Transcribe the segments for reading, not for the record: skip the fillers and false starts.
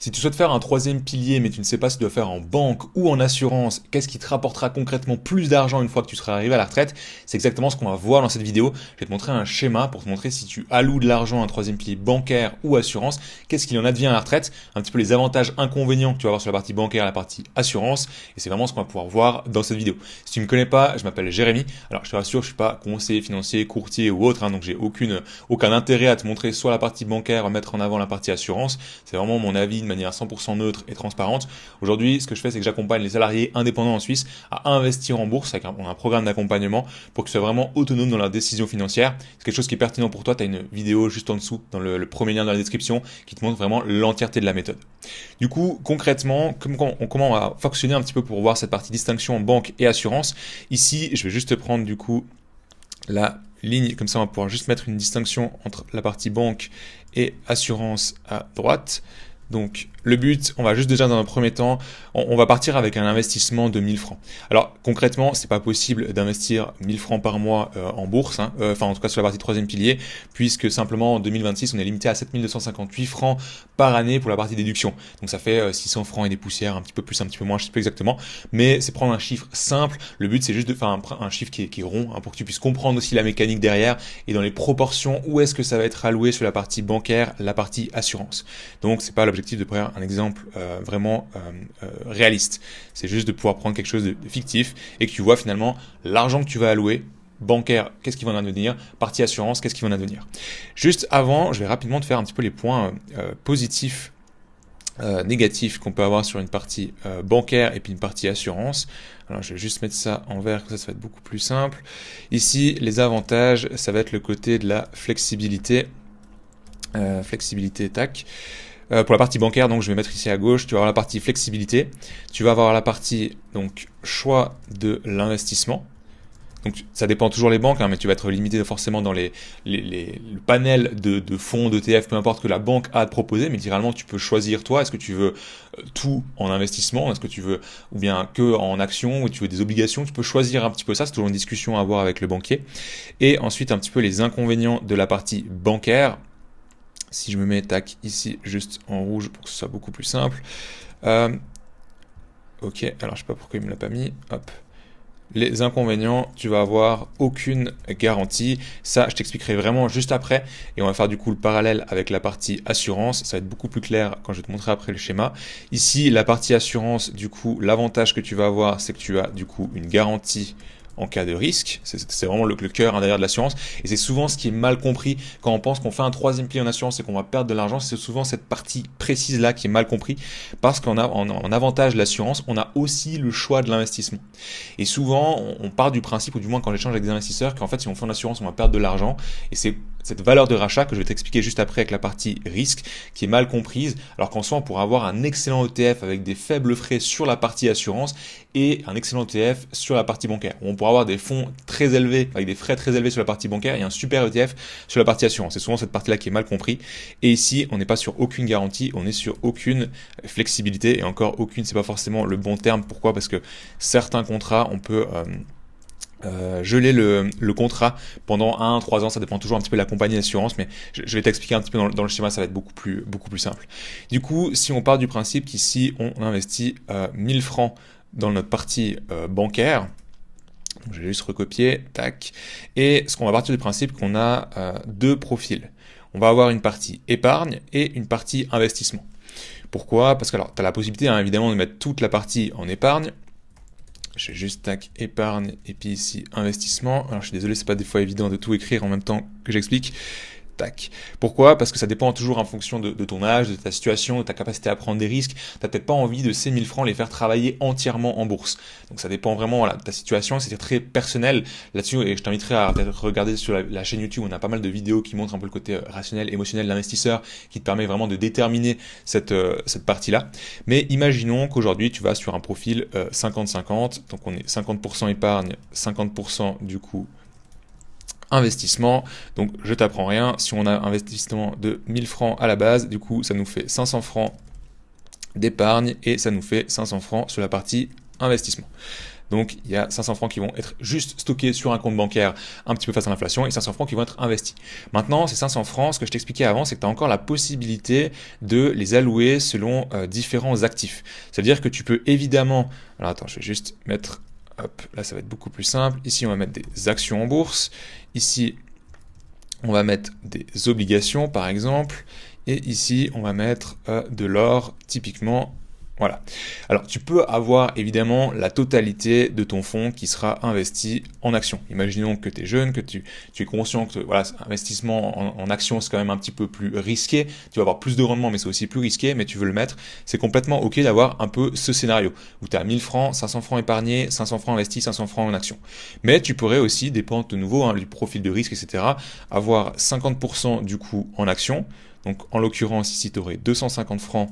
Si tu souhaites faire un troisième pilier, mais tu ne sais pas si tu dois faire en banque ou en assurance, qu'est-ce qui te rapportera concrètement plus d'argent une fois que tu seras arrivé à la retraite, c'est exactement ce qu'on va voir dans cette vidéo. Je vais te montrer un schéma pour te montrer si tu alloues de l'argent à un troisième pilier bancaire ou assurance, qu'est-ce qu'il en advient à la retraite, un petit peu les avantages, inconvénients que tu vas avoir sur la partie bancaire et la partie assurance, et c'est vraiment ce qu'on va pouvoir voir dans cette vidéo. Si tu ne me connais pas, je m'appelle Jérémy. Alors je te rassure, je suis pas conseiller financier, courtier ou autre, donc j'ai aucun intérêt à te montrer soit la partie bancaire, mettre en avant la partie assurance. C'est vraiment mon avis de manière 100% neutre et transparente. Aujourd'hui, ce que je fais, c'est que j'accompagne les salariés indépendants en Suisse à investir en bourse avec un programme d'accompagnement pour qu'ils soient vraiment autonomes dans leurs décisions financières. C'est quelque chose qui est pertinent pour toi. Tu as une vidéo juste en dessous, dans le premier lien dans la description, qui te montre vraiment l'entièreté de la méthode. Du coup, concrètement, comment on va fonctionner un petit peu pour voir cette partie distinction en banque et assurance. Ici, je vais juste prendre du coup la ligne, comme ça on va pouvoir juste mettre une distinction entre la partie banque et assurance à droite. Donc le but, on va juste déjà dans un premier temps, on va partir avec un investissement de 1000 francs. Alors concrètement, c'est pas possible d'investir 1000 francs par mois en bourse, enfin en tout cas sur la partie troisième pilier, puisque simplement en 2026, on est limité à 7258 francs par année pour la partie déduction. Donc ça fait 600 francs et des poussières, un petit peu plus, un petit peu moins, je sais plus exactement, mais c'est prendre un chiffre simple. Le but, c'est juste de faire un chiffre qui est rond, pour que tu puisses comprendre aussi la mécanique derrière et dans les proportions où est-ce que ça va être alloué sur la partie bancaire, la partie assurance. Donc c'est pas l'objectif de prendre un exemple vraiment réaliste. C'est juste de pouvoir prendre quelque chose de fictif et que tu vois finalement l'argent que tu vas allouer, bancaire, qu'est-ce qui va en advenir, partie assurance, qu'est-ce qui va en advenir. Juste avant, je vais rapidement te faire un petit peu les points positifs, négatifs qu'on peut avoir sur une partie bancaire et puis une partie assurance. Alors je vais juste mettre ça en vert, comme ça va être beaucoup plus simple. Ici, les avantages, ça va être le côté de la flexibilité. Tac. Pour la partie bancaire, donc je vais mettre ici à gauche, tu vas avoir la partie flexibilité, tu vas avoir la partie donc choix de l'investissement. Donc ça dépend toujours les banques, mais tu vas être limité forcément dans le panel de fonds, d'ETF, peu importe que la banque a à te proposer, mais littéralement tu peux choisir toi, est-ce que tu veux tout en investissement, est-ce que tu veux, ou bien que en action, ou tu veux des obligations, tu peux choisir un petit peu ça, c'est toujours une discussion à avoir avec le banquier. Et ensuite un petit peu les inconvénients de la partie bancaire. Si je me mets tac ici juste en rouge pour que ce soit beaucoup plus simple. Ok, alors je sais pas pourquoi il me l'a pas mis. Hop. Les inconvénients, tu vas avoir aucune garantie. Ça, je t'expliquerai vraiment juste après. Et on va faire du coup le parallèle avec la partie assurance. Ça va être beaucoup plus clair quand je vais te montrer après le schéma. Ici, la partie assurance, du coup, l'avantage que tu vas avoir, c'est que tu as du coup une garantie en cas de risque. C'est vraiment le cœur derrière de l'assurance, et c'est souvent ce qui est mal compris quand on pense qu'on fait un troisième pilier en assurance et qu'on va perdre de l'argent. C'est souvent cette partie précise là qui est mal compris, parce qu'en avantage de l'assurance, on a aussi le choix de l'investissement, et souvent on part du principe, ou du moins quand j'échange avec des investisseurs, qu'en fait si on fait en assurance on va perdre de l'argent, et c'est cette valeur de rachat que je vais t'expliquer juste après avec la partie risque qui est mal comprise, alors qu'en soi on pourra avoir un excellent ETF avec des faibles frais sur la partie assurance et un excellent ETF sur la partie bancaire. On pourra avoir des fonds très élevés avec des frais très élevés sur la partie bancaire et un super ETF sur la partie assurance. C'est souvent cette partie-là qui est mal compris. Et ici, on n'est pas sur aucune garantie, on est sur aucune flexibilité, et encore aucune, c'est pas forcément le bon terme. Pourquoi ? Parce que certains contrats, on peut geler le contrat pendant 1-3 ans, ça dépend toujours un petit peu de la compagnie d'assurance, mais je vais t'expliquer un petit peu dans le schéma, ça va être beaucoup plus simple. Du coup, si on part du principe qu'ici on investit 1000 francs dans notre partie bancaire, donc je vais juste recopier, tac, et ce qu'on va partir du principe qu'on a deux profils. On va avoir une partie épargne et une partie investissement. Pourquoi ? Parce que alors, tu as la possibilité évidemment de mettre toute la partie en épargne. Je vais juste tac épargne et puis ici investissement. Alors je suis désolé, c'est pas des fois évident de tout écrire en même temps que j'explique. Tac. Pourquoi ? Parce que ça dépend toujours en fonction de ton âge, de ta situation, de ta capacité à prendre des risques. T'as peut-être pas envie de ces 1000 francs les faire travailler entièrement en bourse. Donc ça dépend vraiment de ta situation, c'est très personnel là-dessus, et je t'inviterai à regarder sur la chaîne YouTube, on a pas mal de vidéos qui montrent un peu le côté rationnel, émotionnel de l'investisseur, qui te permet vraiment de déterminer cette partie-là. Mais imaginons qu'aujourd'hui tu vas sur un profil 50-50, donc on est 50% épargne, 50% du coup investissement. Donc je t'apprends rien, si on a un investissement de 1000 francs à la base, du coup ça nous fait 500 francs d'épargne et ça nous fait 500 francs sur la partie investissement. Donc, il y a 500 francs qui vont être juste stockés sur un compte bancaire un petit peu face à l'inflation et 500 francs qui vont être investis. Maintenant, ces 500 francs, ce que je t'expliquais avant, c'est que tu as encore la possibilité de les allouer selon différents actifs. C'est-à-dire que tu peux évidemment... Alors attends, je vais juste mettre... Hop, là ça va être beaucoup plus simple. Ici, on va mettre des actions en bourse. Ici, on va mettre des obligations, par exemple. Et ici, on va mettre de l'or, typiquement. Voilà. Alors, tu peux avoir évidemment la totalité de ton fonds qui sera investi en actions. Imaginons que tu es jeune, que tu es conscient que voilà, investissement en actions, c'est quand même un petit peu plus risqué. Tu vas avoir plus de rendement, mais c'est aussi plus risqué, mais tu veux le mettre. C'est complètement OK d'avoir un peu ce scénario où tu as 1000 francs, 500 francs épargnés, 500 francs investis, 500 francs en actions. Mais tu pourrais aussi, dépendre de nouveau du profil de risque, etc., avoir 50% du coup en actions. Donc, en l'occurrence, ici, tu aurais 250 francs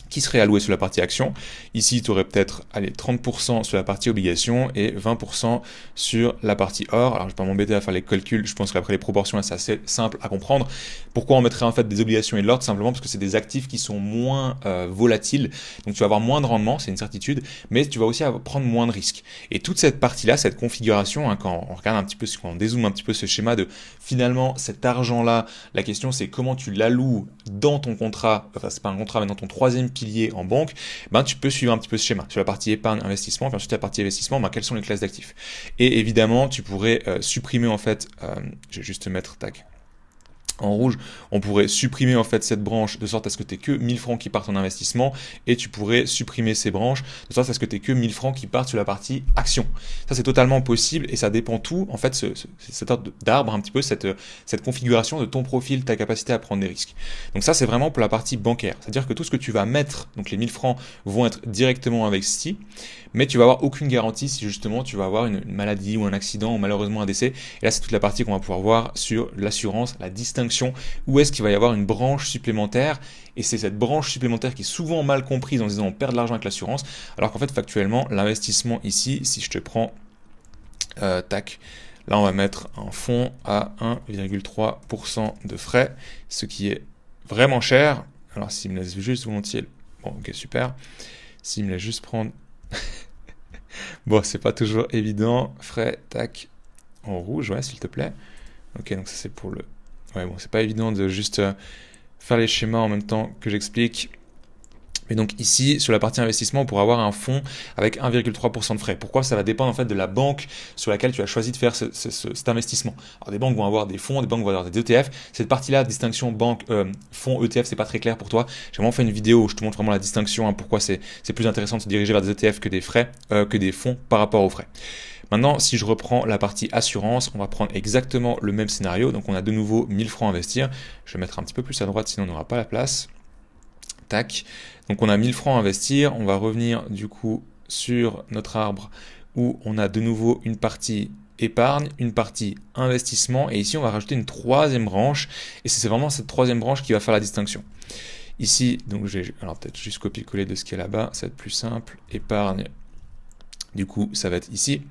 qui serait alloué sur la partie action. Ici, tu aurais peut-être 30% sur la partie obligation et 20% sur la partie or. Alors, je ne vais pas m'embêter à faire les calculs. Je pense qu'après les proportions, c'est assez simple à comprendre. Pourquoi on mettrait en fait des obligations et de l'or? Tout simplement parce que c'est des actifs qui sont moins volatiles. Donc, tu vas avoir moins de rendement, c'est une certitude, mais tu vas aussi prendre moins de risques. Et toute cette partie-là, cette configuration, quand on regarde un petit peu, quand on dézoome un petit peu ce schéma de finalement cet argent-là, la question c'est comment tu l'alloues dans ton contrat, enfin c'est pas un contrat, mais dans ton troisième pilier en banque, ben tu peux suivre un petit peu ce schéma. Sur la partie épargne, investissement, puis ensuite la partie investissement, ben quelles sont les classes d'actifs. Et évidemment, tu pourrais supprimer en fait, je vais juste mettre, tac, en rouge, on pourrait supprimer en fait cette branche de sorte à ce que tu n'aies que 1000 francs qui partent en investissement et tu pourrais supprimer ces branches de sorte à ce que tu n'aies que 1000 francs qui partent sur la partie action. Ça c'est totalement possible et ça dépend tout en fait cette sorte d'arbre un petit peu cette configuration de ton profil, ta capacité à prendre des risques. Donc ça c'est vraiment pour la partie bancaire, c'est-à-dire que tout ce que tu vas mettre, donc les 1000 francs vont être directement investis, mais tu vas avoir aucune garantie si justement tu vas avoir une maladie ou un accident ou malheureusement un décès. Et là c'est toute la partie qu'on va pouvoir voir sur l'assurance, la distinction. Où est-ce qu'il va y avoir une branche supplémentaire, et c'est cette branche supplémentaire qui est souvent mal comprise en disant on perd de l'argent avec l'assurance, alors qu'en fait factuellement l'investissement ici, si je te prends tac, là on va mettre un fonds à 1,3% de frais, ce qui est vraiment cher. Alors s'il me laisse juste volontiers, bon ok super, s'il me laisse juste prendre bon c'est pas toujours évident, frais tac en rouge, ouais s'il te plaît. Ok, donc ça c'est pour le... Ouais, bon, c'est pas évident de juste faire les schémas en même temps que j'explique. Mais donc ici, sur la partie investissement, on pourra avoir un fonds avec 1,3% de frais. Pourquoi? Ça va dépendre en fait de la banque sur laquelle tu as choisi de faire cet investissement. Alors des banques vont avoir des fonds, des banques vont avoir des ETF. Cette partie-là, distinction banque, fonds, ETF, c'est pas très clair pour toi. J'ai vraiment fait une vidéo où je te montre vraiment la distinction, pourquoi c'est plus intéressant de se diriger vers des ETF que des frais, que des fonds par rapport aux frais. Maintenant, si je reprends la partie assurance, on va prendre exactement le même scénario. Donc, on a de nouveau 1000 francs à investir. Je vais mettre un petit peu plus à droite, sinon on n'aura pas la place. Tac. Donc, on a 1000 francs à investir. On va revenir du coup sur notre arbre où on a de nouveau une partie épargne, une partie investissement. Et ici, on va rajouter une troisième branche. Et c'est vraiment cette troisième branche qui va faire la distinction. Ici, donc, alors peut-être juste copier-coller de ce qui est là-bas. Ça va être plus simple. Épargne. Du coup, ça va être ici.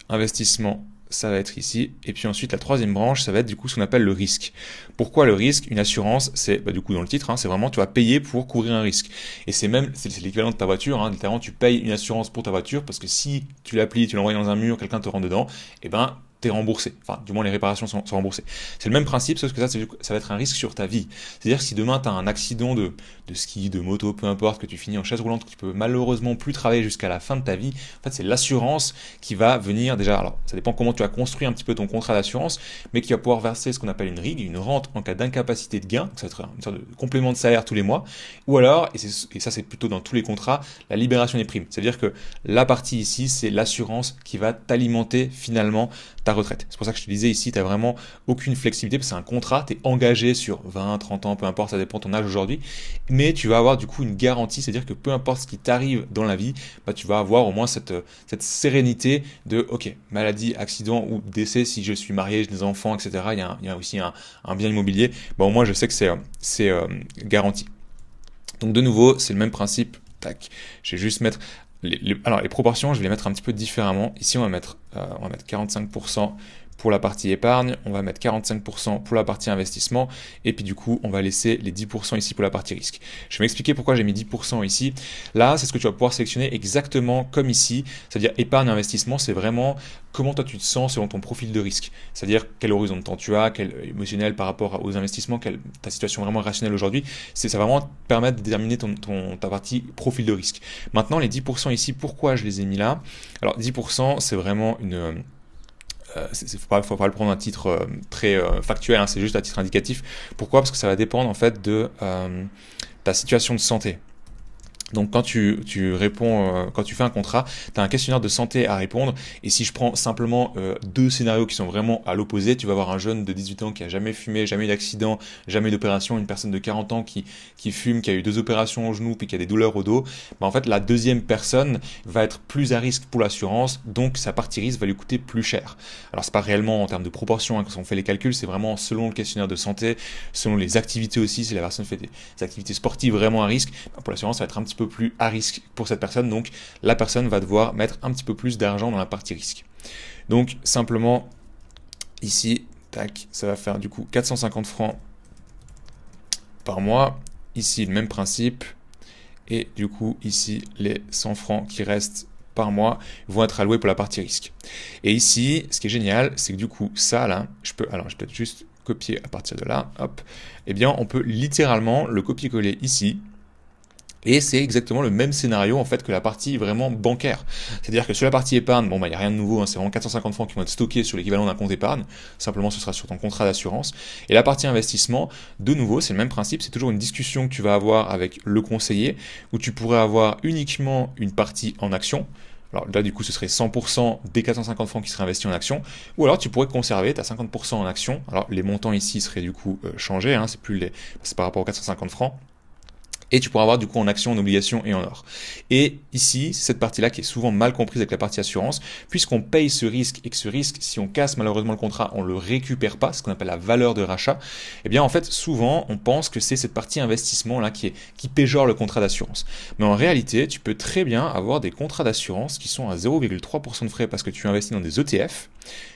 Investissement, ça va être ici. Et puis ensuite, la troisième branche, ça va être du coup ce qu'on appelle le risque. Pourquoi le risque? Une assurance, c'est du coup dans le titre, c'est vraiment tu vas payer pour couvrir un risque. Et c'est l'équivalent de ta voiture. Littéralement, tu payes une assurance pour ta voiture parce que si tu l'applies, tu l'envoies dans un mur, quelqu'un te rentre dedans, et ben t'es remboursé. Enfin, du moins les réparations sont remboursées. C'est le même principe, sauf que ça va être un risque sur ta vie. C'est-à-dire que si demain tu as un accident de ski, de moto, peu importe, que tu finis en chaise roulante, que tu peux malheureusement plus travailler jusqu'à la fin de ta vie, en fait c'est l'assurance qui va venir déjà, alors ça dépend comment tu as construit un petit peu ton contrat d'assurance, mais qui va pouvoir verser ce qu'on appelle une RIG, une rente en cas d'incapacité de gain, donc ça va être une sorte de complément de salaire tous les mois, ou alors, et ça c'est plutôt dans tous les contrats, la libération des primes. C'est-à-dire que la partie ici, c'est l'assurance qui va t'alimenter finalement ta retraite. C'est pour ça que je te disais ici, tu n'as vraiment aucune flexibilité, parce que c'est un contrat, tu es engagé sur 20, 30 ans, peu importe, ça dépend de ton âge aujourd'hui, mais tu vas avoir du coup une garantie, c'est-à-dire que peu importe ce qui t'arrive dans la vie, tu vas avoir au moins cette sérénité de, ok, maladie, accident ou décès, si je suis marié, j'ai des enfants, etc., il y a aussi un bien immobilier, au moins je sais que c'est garanti. Donc de nouveau, c'est le même principe, tac, je vais juste mettre... Alors les proportions, je vais les mettre un petit peu différemment. Ici, on va mettre 45% pour la partie épargne, on va mettre 45% pour la partie investissement, et puis du coup, on va laisser les 10% ici pour la partie risque. Je vais m'expliquer pourquoi j'ai mis 10% ici. Là, c'est ce que tu vas pouvoir sélectionner exactement comme ici, c'est-à-dire épargne, investissement, c'est vraiment comment toi tu te sens selon ton profil de risque. C'est-à-dire quel horizon de temps tu as, quel émotionnel par rapport aux investissements, ta situation vraiment rationnelle aujourd'hui. Ça va vraiment te permettre de déterminer ta partie profil de risque. Maintenant, les 10% ici, pourquoi je les ai mis là? Alors 10%, c'est vraiment une... faut pas le prendre un titre très factuel, hein, c'est juste à titre indicatif. Pourquoi? Parce que ça va dépendre en fait de ta situation de santé. Donc quand tu réponds, quand tu fais un contrat, tu as un questionnaire de santé à répondre, et si je prends simplement deux scénarios qui sont vraiment à l'opposé, tu vas avoir un jeune de 18 ans qui a jamais fumé, jamais eu d'accident, jamais eu d'opération, une personne de 40 ans qui fume, qui a eu 2 opérations au genou, puis qui a des douleurs au dos. En fait, la deuxième personne va être plus à risque pour l'assurance, donc sa partie risque va lui coûter plus cher. Alors c'est pas réellement en termes de proportion, hein, quand on fait les calculs, c'est vraiment selon le questionnaire de santé, selon les activités aussi, si la personne fait des activités sportives vraiment à risque, pour l'assurance ça va être un petit peu plus à risque pour cette personne, donc la personne va devoir mettre un petit peu plus d'argent dans la partie risque. Donc simplement ici, tac, ça va faire du coup 450 francs par mois, ici le même principe, et du coup ici les 100 francs qui restent par mois vont être alloués pour la partie risque. Et ici, ce qui est génial, c'est que du coup ça là, je vais peut-être juste copier à partir de là, hop, et bien on peut littéralement le copier-coller ici. Et c'est exactement le même scénario en fait que la partie vraiment bancaire. C'est-à-dire que sur la partie épargne, bon bah il n'y a rien de nouveau, hein, c'est vraiment 450 francs qui vont être stockés sur l'équivalent d'un compte épargne. Simplement ce sera sur ton contrat d'assurance. Et la partie investissement, de nouveau, c'est le même principe, c'est toujours une discussion que tu vas avoir avec le conseiller, où tu pourrais avoir uniquement une partie en action. Alors là, du coup, ce serait 100% des 450 francs qui seraient investis en actions. Ou alors, tu pourrais conserver ta 50% en actions. Alors, les montants ici seraient du coup changés, hein, c'est par rapport aux 450 francs. Et tu pourras avoir du coup en action, en obligation et en or. Et ici, c'est cette partie-là qui est souvent mal comprise avec la partie assurance, puisqu'on paye ce risque, et que ce risque, si on casse malheureusement le contrat, on le récupère pas, ce qu'on appelle la valeur de rachat. Eh bien en fait, souvent, on pense que c'est cette partie investissement là qui péjore le contrat d'assurance. Mais en réalité, tu peux très bien avoir des contrats d'assurance qui sont à 0,3% de frais parce que tu investis dans des ETF.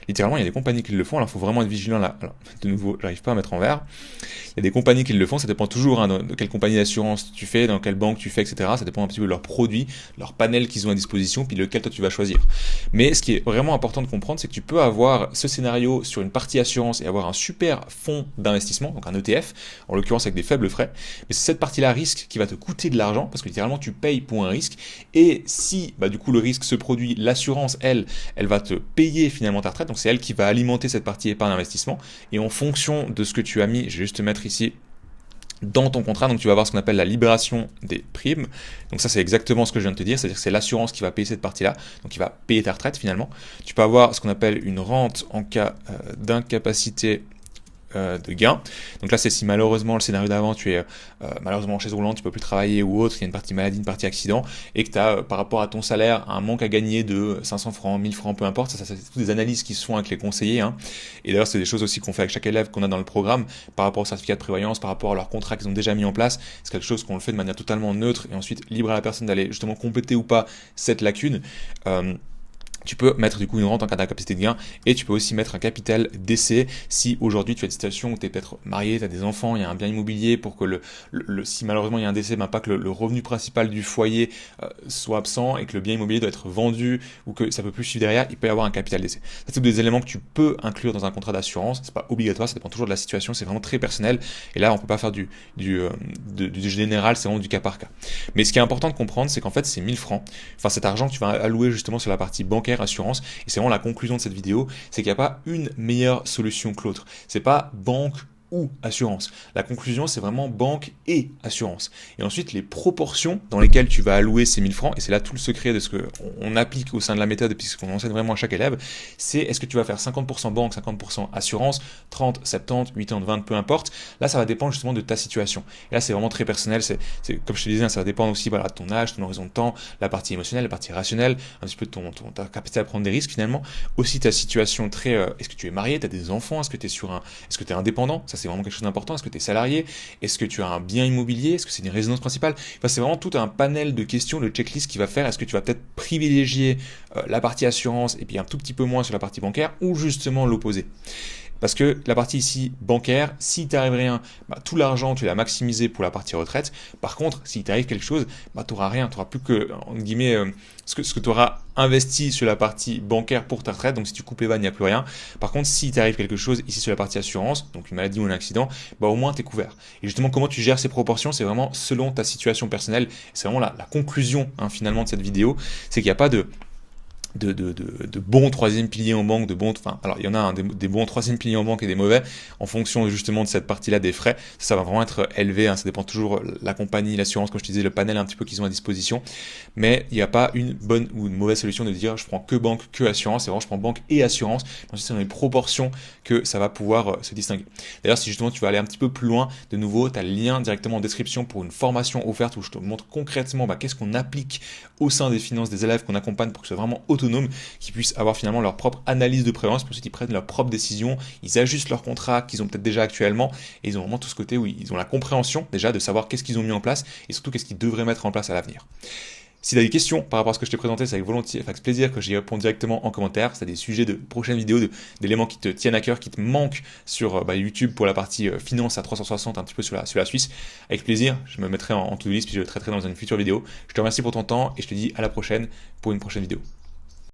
Littéralement, il y a des compagnies qui le font, alors il faut vraiment être vigilant là. Alors, de nouveau, j'arrive pas à mettre en vert. Il y a des compagnies qui le font, ça dépend toujours hein, de quelle compagnie d'assurance tu fais, dans quelle banque tu fais, etc. Ça dépend un petit peu de leurs produits, leur panel qu'ils ont à disposition, puis lequel toi tu vas choisir. Mais ce qui est vraiment important de comprendre, c'est que tu peux avoir ce scénario sur une partie assurance et avoir un super fonds d'investissement, donc un ETF, en l'occurrence avec des faibles frais. Mais c'est cette partie-là risque qui va te coûter de l'argent, parce que littéralement tu payes pour un risque. Et si bah, du coup le risque se produit, l'assurance, elle va te payer finalement ta retraite. Donc c'est elle qui va alimenter cette partie épargne investissement. Et en fonction de ce que tu as mis, je vais juste te mettre ici dans ton contrat, donc tu vas avoir ce qu'on appelle la libération des primes. Donc ça c'est exactement ce que je viens de te dire, c'est-à-dire que c'est l'assurance qui va payer cette partie-là, donc qui va payer ta retraite finalement. Tu peux avoir ce qu'on appelle une rente en cas d'incapacité de gain. Donc là c'est si malheureusement le scénario d'avant tu es malheureusement en chaise roulante, tu peux plus travailler ou autre, il y a une partie maladie, une partie accident, et que tu as par rapport à ton salaire un manque à gagner de 500 francs, 1000 francs, peu importe, ça c'est toutes des analyses qui se font avec les conseillers, hein. Et d'ailleurs c'est des choses aussi qu'on fait avec chaque élève qu'on a dans le programme par rapport au certificat de prévoyance, par rapport à leur contrat qu'ils ont déjà mis en place. C'est quelque chose qu'on le fait de manière totalement neutre et ensuite libre à la personne d'aller justement compléter ou pas cette lacune. Tu peux mettre du coup une rente en cas d'incapacité de gain, et tu peux aussi mettre un capital d'essai si aujourd'hui tu as une situation où tu es peut-être marié, tu as des enfants, il y a un bien immobilier pour que si malheureusement il y a un décès, pas que le revenu principal du foyer soit absent et que le bien immobilier doit être vendu ou que ça peut plus suivre derrière, il peut y avoir un capital d'essai. Ça c'est des éléments que tu peux inclure dans un contrat d'assurance, c'est pas obligatoire, ça dépend toujours de la situation, c'est vraiment très personnel, et là on peut pas faire du général, c'est vraiment du cas par cas. Mais ce qui est important de comprendre, c'est qu'en fait c'est 1000 francs, enfin cet argent que tu vas allouer justement sur la partie bancaire, assurance, et c'est vraiment la conclusion de cette vidéo, c'est qu'il n'y a pas une meilleure solution que l'autre. C'est pas banque ou assurance. La conclusion, c'est vraiment banque et assurance. Et ensuite, les proportions dans lesquelles tu vas allouer ces 1000 francs, et c'est là tout le secret de ce qu'on applique au sein de la méthode, et puis ce qu'on enseigne vraiment à chaque élève, c'est est-ce que tu vas faire 50% banque, 50% assurance, 30, 70, 80, 20, peu importe. Là, ça va dépendre justement de ta situation. Et là, c'est vraiment très personnel. C'est comme je te disais, ça va dépendre aussi de ton âge, ton horizon de temps, la partie émotionnelle, la partie rationnelle, un petit peu de ta capacité à prendre des risques finalement. Aussi ta situation est-ce que tu es marié, tu as des enfants, est-ce que tu es indépendant? Ça, Ça, c'est vraiment quelque chose d'important. Est-ce que tu es salarié? Est-ce que tu as un bien immobilier? Est-ce que c'est une résidence principale? Enfin, c'est vraiment tout un panel de questions, de checklist qui va faire. Est-ce que tu vas peut-être privilégier la partie assurance et puis un tout petit peu moins sur la partie bancaire, ou justement l'opposé? Parce que la partie ici bancaire, si t'arrive rien, tout l'argent tu l'as maximisé pour la partie retraite. Par contre, si t'arrive quelque chose, tu n'auras rien, tu n'auras plus que, entre guillemets, ce que tu auras investi sur la partie bancaire pour ta retraite. Donc si tu coupes les vannes, il n'y a plus rien. Par contre, si t'arrive quelque chose ici sur la partie assurance, donc une maladie ou un accident, au moins tu es couvert. Et justement, comment tu gères ces proportions, c'est vraiment selon ta situation personnelle. C'est vraiment la conclusion finalement de cette vidéo, c'est qu'il n'y a pas de bons troisième piliers en banque, alors il y en a des bons troisième piliers en banque et des mauvais, en fonction justement de cette partie-là des frais, ça va vraiment être élevé, ça dépend toujours la compagnie, l'assurance, comme je te disais, le panel un petit peu qu'ils ont à disposition, mais il n'y a pas une bonne ou une mauvaise solution de dire je prends que banque, que assurance, c'est vraiment je prends banque et assurance, ensuite c'est dans les proportions que ça va pouvoir se distinguer. D'ailleurs, si justement tu vas aller un petit peu plus loin, de nouveau, tu as le lien directement en description pour une formation offerte où je te montre concrètement qu'est-ce qu'on applique au sein des finances des élèves qu'on accompagne pour que ce soit vraiment autonome, qui puissent avoir finalement leur propre analyse de prévoyance, puis ensuite ils prennent leurs propres décisions, ils ajustent leur contrat qu'ils ont peut-être déjà actuellement, et ils ont vraiment tout ce côté où ils ont la compréhension déjà de savoir qu'est-ce qu'ils ont mis en place, et surtout qu'est-ce qu'ils devraient mettre en place à l'avenir. Si tu as des questions par rapport à ce que je t'ai présenté, c'est avec plaisir que j'y réponds directement en commentaire. Si tu as des sujets de prochaines vidéos, d'éléments qui te tiennent à cœur, qui te manquent sur YouTube pour la partie finance à 360, un petit peu sur la Suisse, avec plaisir, je me mettrai en to-do list puis je le traiterai dans une future vidéo. Je te remercie pour ton temps et je te dis à la prochaine pour une prochaine vidéo.